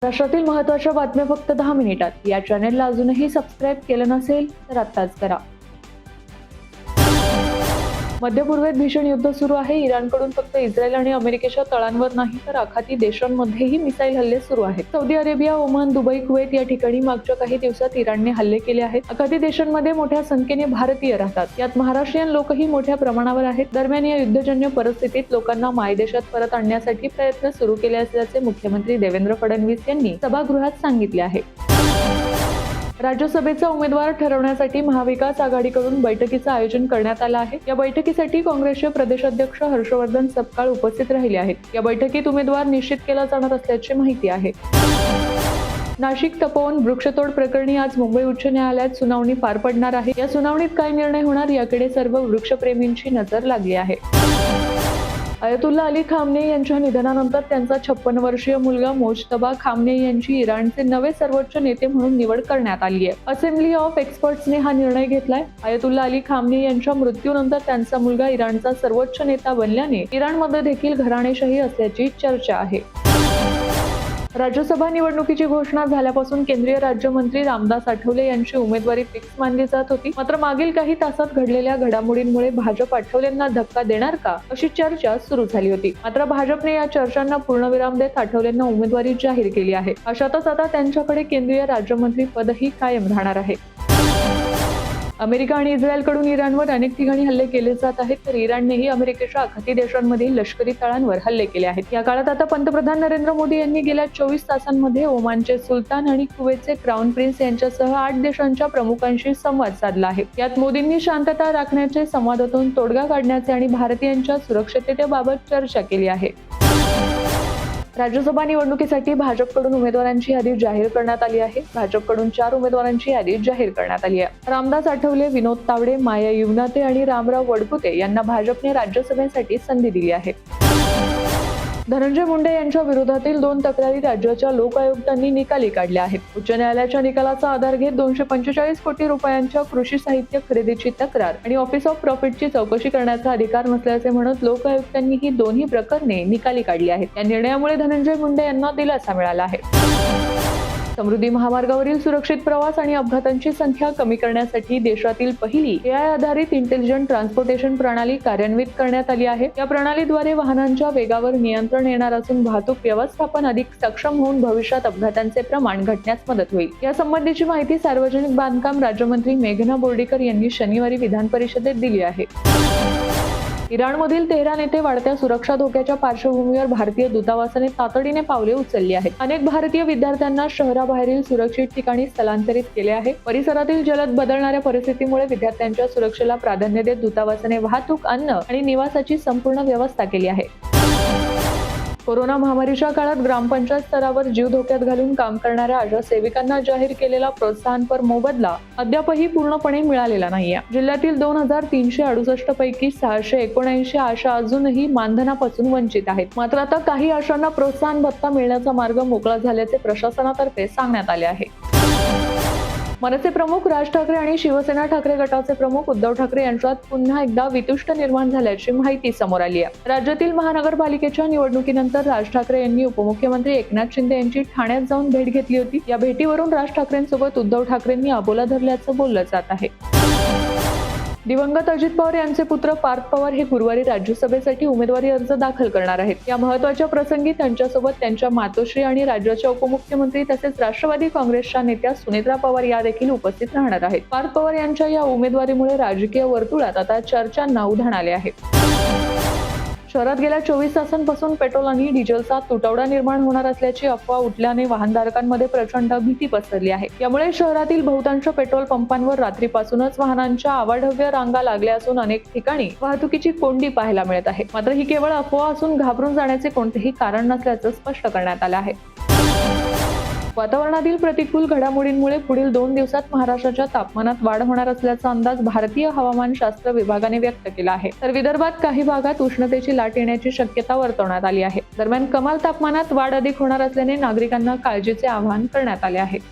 राष्ट्रातील महत्त्वाच्या बातम्या फक्त 10 मिनिटात. या चॅनेलला अजूनही सबस्क्राईब केलं नसेल तर आत्ताच करा. मध्य पूर्वेत भीषण युद्ध सुरू आहे. इराणकडून फक्त इस्रायल आणि अमेरिकेच्या तळांवर नाही तर आखाती देशांमध्येही मिसाईल हल्ले सुरू आहेत. Saudi Arabia, Oman, Dubai, Kuwait या ठिकाणी मागच्या काही दिवसात इराणने हल्ले केले आहेत. आखाती देशांमध्ये मोठ्या संख्येने भारतीय राहतात. यात महाराष्ट्रीयन लोकही मोठ्या प्रमाणावर आहेत. दरम्यान या युद्धजन्य परिस्थितीत लोकांना मायदेशात परत आणण्यासाठी प्रयत्न सुरू केले असल्याचे मुख्यमंत्री देवेंद्र फडणवीस यांनी सभागृहात सांगितले आहे. राज्यसभेचा उमेदवार ठरवण्यासाठी महाविकास आघाडीकडून बैठकीचं आयोजन करण्यात आलं आहे. या बैठकीसाठी काँग्रेसचे प्रदेशाध्यक्ष हर्षवर्धन सपकाळ उपस्थित राहिले आहेत. या बैठकीत उमेदवार निश्चित केला जाणार असल्याची माहिती आहे. नाशिक तपोवन वृक्षतोड प्रकरणी आज मुंबई उच्च न्यायालयात सुनावणी पार पडणार आहे. या सुनावणीत काय निर्णय होणार याकडे सर्व वृक्षप्रेमींची नजर लागली आहे. आयतुल्ला अली खामनेई यांच्या निधनानंतर त्यांचा 56 वर्षीय मुलगा मोजतबा खामनेई यांची इराणचे नवे सर्वोच्च नेते म्हणून निवड करण्यात आली आहे. असेंब्ली ऑफ एक्सपर्ट्सने हा निर्णय घेतलाय. आयतुल्ला अली खामनेई यांच्या मृत्यूनंतर त्यांचा मुलगा इराणचा सर्वोच्च नेता बनल्याने इराणमध्ये देखील घराणेशाही असल्याची चर्चा आहे. राज्यसभा निवडणुकीची घोषणा झाल्यापासून केंद्रीय राज्यमंत्री रामदास आठवले यांची उमेदवारी फिक्स मानली जात होती. मात्र मागील काही तासात घडलेल्या घडामोडींमुळे भाजप आठवलेंना धक्का देणार का अशी चर्चा सुरू झाली होती. मात्र भाजपने या चर्चांना पूर्णविराम देत आठवलेंना उमेदवारी जाहीर केली आहे. अशातच आता त्यांच्याकडे केंद्रीय राज्यमंत्री पदही कायम राहणार आहे. अमेरिका आणि इस्रायलकडून इराणवर अनेक ठिकाणी हल्ले केले जात आहेत, तर इराणनेही अमेरिकेच्या आखाती देशांमधील लष्करी तळांवर हल्ले केले आहेत. या काळात आता पंतप्रधान नरेंद्र मोदी यांनी गेल्या 24 तासांमध्ये ओमानचे सुलतान आणि कुवेतचे क्राऊन प्रिन्स यांच्यासह 8 देशांच्या प्रमुखांशी संवाद साधला आहे. यात मोदींनी शांतता राखण्याचे, संवादातून तोडगा काढण्याचे आणि भारतीयांच्या सुरक्षिततेबाबत चर्चा केली आहे. राज्यसभा निवडणुकीसाठी भाजपकडून उमेदवारांची यादी जाहीर करण्यात आली आहे. भाजपकडून 4 उमेदवारांची यादी जाहीर करण्यात आली आहे. रामदास आठवले, विनोद तावडे, माया युवनाते आणि रामराव वडकुते यांना भाजपने राज्यसभेसाठी संधी दिली आहे. धनंजय मुंडे यांच्या विरोधातील 2 तक्रारी राज्याच्या लोक आयुक्तांनी निकाली काढल्या आहेत. उच्च न्यायालयाच्या निकालाचा आधार घेत 245 कोटी रुपयांच्या कृषी साहित्य खरेदीची तक्रार आणि ऑफिस ऑफ प्रॉफिटची चौकशी करण्याचा अधिकार नसल्याचे म्हणत लोक आयुक्तांनी ही दोन्ही प्रकरणे निकाली काढली आहेत. या निर्णयामुळे धनंजय मुंडे यांना दिलासा मिळाला आहे. समृद्धी महामार्गावरील सुरक्षित प्रवास आणि अपघातांची संख्या कमी करण्यासाठी देशातील पहिली AI आधारित इंटेलिजंट ट्रान्सपोर्टेशन प्रणाली कार्यान्वित करण्यात आली आहे. या प्रणालीद्वारे वाहनांच्या वेगावर नियंत्रण येणार असून वाहतूक व्यवस्थापन अधिक सक्षम होऊन भविष्यात अपघातांचे प्रमाण घटण्यास मदत होईल. यासंबंधीची माहिती सार्वजनिक बांधकाम राज्यमंत्री मेघना बोर्डीकर यांनी शनिवारी विधान परिषदेत दिली आहे. इराणमधील तेहरान येथे वाढत्या सुरक्षा धोक्याच्या पार्श्वभूमीवर भारतीय दूतावासाने तातडीने पावले उचलली आहेत. अनेक भारतीय विद्यार्थ्यांना शहराबाहेरील सुरक्षित ठिकाणी स्थलांतरित केले आहे. परिसरातील जलद बदलणाऱ्या परिस्थितीमुळे विद्यार्थ्यांच्या सुरक्षेला प्राधान्य देत दूतावासाने वाहतूक, अन्न आणि निवासाची संपूर्ण व्यवस्था केली आहे. कोरोना महामारीच्या काळात ग्रामपंचायत स्तरावर जीव धोक्यात घालून काम करणाऱ्या आशा सेविकांना जाहीर केलेला प्रोत्साहनपर मोबदला अद्यापही पूर्णपणे मिळालेला नाहीये. जिल्ह्यातील 2368 पैकी 679 आशा अजूनही मानधनापासून वंचित आहेत. मात्र आता काही आशांना प्रोत्साहन भत्ता मिळण्याचा मार्ग मोकळा झाल्याचे प्रशासनातर्फे सांगण्यात आले आहे. मनसे प्रमुख राज ठाकरे आणि शिवसेना ठाकरे गटाचे प्रमुख उद्धव ठाकरे यांच्यात पुन्हा एकदा वितुष्ट निर्माण झाल्याची माहिती समोर आली आहे. राज्यातील महानगरपालिकेच्या निवडणुकीनंतर राज ठाकरे यांनी उपमुख्यमंत्री एकनाथ शिंदे यांची ठाण्यात जाऊन भेट घेतली होती. या भेटीवरून राज ठाकरेंसोबत उद्धव ठाकरेंनी अबोला धरल्याचं बोललं जात आहे. दिवंगत अजित पवार यांचे पुत्र पार्थ पवार हे गुरुवारी राज्यसभेसाठी उमेदवारी अर्ज दाखल करणार आहेत. या महत्त्वाच्या प्रसंगी त्यांच्यासोबत त्यांच्या मातोश्री आणि राज्याच्या उपमुख्यमंत्री तसेच राष्ट्रवादी काँग्रेसच्या नेत्या सुनेत्रा पवार या देखील उपस्थित राहणार आहेत. पार्थ पवार यांच्या या उमेदवारीमुळे राजकीय वर्तुळात आता चर्चांना उधाण आले आहे. शहरात गेल्या 24 तासांपासून पेट्रोल आणि डिझेलचा तुटवडा निर्माण होणार असल्याची अफवा उठल्याने वाहनधारकांमध्ये प्रचंड भीती पसरली आहे. यामुळे शहरातील बहुतांश पेट्रोल पंपांवर रात्रीपासूनच वाहनांच्या अवाढव्य रांगा लागल्या असून अनेक ठिकाणी वाहतुकीची कोंडी पाहायला मिळत आहे. मात्र ही केवळ अफवा असून घाबरून जाण्याचे कोणतेही कारण नसल्याचं स्पष्ट करण्यात आलं आहे. वातावरणातील प्रतिकूल घडामोडींमुळे पुढील 2 दिवसात महाराष्ट्राच्या तापमानात वाढ होणार असल्याचा अंदाज भारतीय हवामानशास्त्र विभागाने व्यक्त केला आहे. तर विदर्भात काही भागात उष्णतेची लाट येण्याची शक्यता वर्तवण्यात आली आहे. दरम्यान कमाल तापमानात वाढ अधिक होणार असल्याने नागरिकांना काळजीचे आवाहन करण्यात आले आहे.